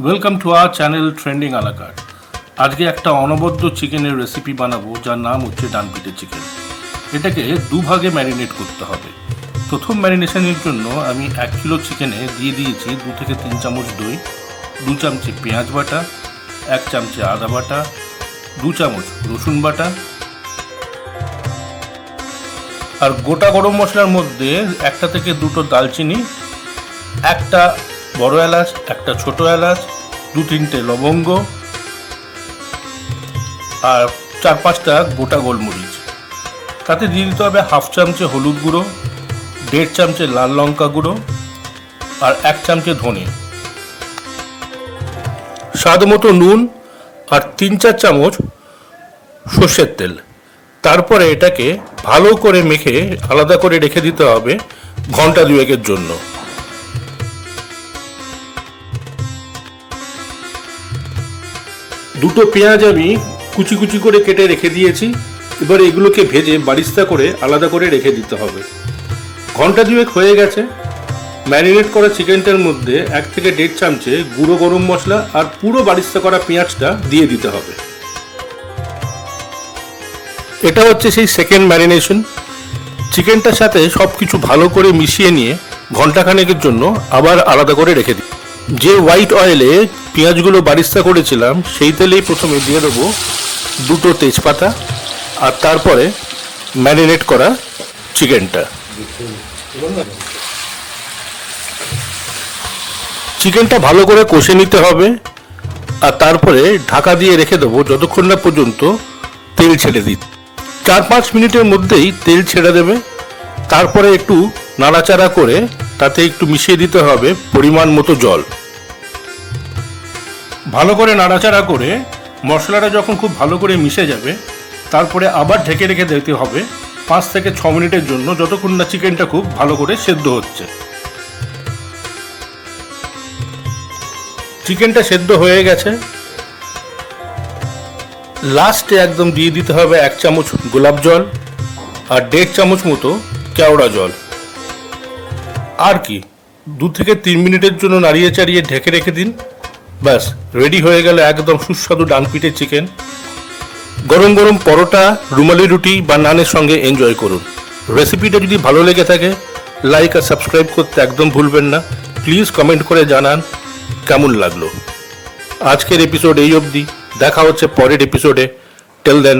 Welcome to our channel trending আলাকার। আজকে একটা অনবদ্য চিকেনের রেসিপি বানাবো, যার নাম হচ্ছে ডানপিটে চিকেন। এটাকে দুভাগে ম্যারিনেট করতে হবে। প্রথম ম্যারিনেশনের জন্য আমি 1 কিলো চিকেনে দিয়ে দিয়েছি 2 থেকে 3 চামচ দই, 2 চামচে পেঁয়াজ বাটা, 1 চামচে আদা বাটা, 2 চামচ রসুন বাটা, আর গোটা গরম মশলার মধ্যে 1 থেকে 2টো দালচিনি, একটা বড় এলাচ, একটা ছোট এলাচ, 2-3টে লবঙ্গ, আর 4-5টা গোটা গোলমরিচ। তাতে দিয়ে দিতে হবে 1/2 চামচে হলুদ গুঁড়ো, 1.5 চামচে লাল লঙ্কা গুঁড়ো, আর 1 চামচে ধনে, স্বাদ মতো নুন, আর 3-4 চামচ সর্ষের তেল। তারপরে এটাকে ভালো করে মেখে আলাদা করে রেখে দিতে হবে ঘন্টা 2-এর জন্য। দুটো পেঁয়াজ আমি কুচি কুচি করে কেটে রেখে দিয়েছি। এবার এগুলোকে ভেজে বারিস্তা করে আলাদা করে রেখে দিতে হবে। ঘন্টা 2 হয়ে গেছে। ম্যারিনেট করা চিকেনটার মধ্যে 1 থেকে 1.5 চামচে গুঁড়ো গরম মশলা আর পুরো বারিস্তা করা পেঁয়াজটা দিয়ে দিতে হবে। এটা হচ্ছে সেই সেকেন্ড ম্যারিনেশন। চিকেনটার সাথে সব কিছু ভালো করে মিশিয়ে নিয়ে ঘন্টাখানেকের জন্য আবার আলাদা করে রেখে দিই। যে হোয়াইট অয়েলে পেঁয়াজগুলো বারিস্তা করেছিলাম সেই তেলেই প্রথমে দিয়ে দেবো 2টো তেজপাতা, আর তারপরে ম্যারিনেট করা চিকেনটা। চিকেনটা ভালো করে কষে নিতে হবে, আর তারপরে ঢাকা দিয়ে রেখে দেবো যতক্ষণ না পর্যন্ত তেল ছেড়ে দিই। 4-5 মিনিটের মধ্যেই তেল ছেড়ে দেবে। তারপরে একটু নাড়াচাড়া করে তাতে একটু মিশিয়ে দিতে হবে পরিমাণ মতো জল। ভালো করে নাড়াচাড়া করে মশলাটা যখন খুব ভালো করে মিশে যাবে, তারপরে আবার ঢেকে রেখে দিতে হবে 5 থেকে 6 মিনিটের জন্য, যতক্ষণ না চিকেনটা খুব ভালো করে সেদ্ধ হচ্ছে। চিকেনটা সেদ্ধ হয়ে গেছে। লাস্টে একদম দিয়ে দিতে হবে 1 চামচ গোলাপ জল আর 1.5 চামচ মতো কেওড়া জল। আর কি 2 থেকে 3 মিনিটের জন্য নাড়িয়ে চাড়িয়ে ঢেকে রেখে দিন। ব্যাস, রেডি হয়ে গেল একদম সুস্বাদু ডানপিটে চিকেন। গরম গরম পরোটা, রুমালি রুটি বা নানের সঙ্গে এনজয় করুন। রেসিপিটা যদি ভালো লেগে থাকে লাইক আর সাবস্ক্রাইব করতে একদম ভুলবেন না। প্লিজ কমেন্ট করে জানান কেমন লাগলো। আজকের এপিসোড এই অবধি। দেখা হচ্ছে পরের এপিসোডে। Till then,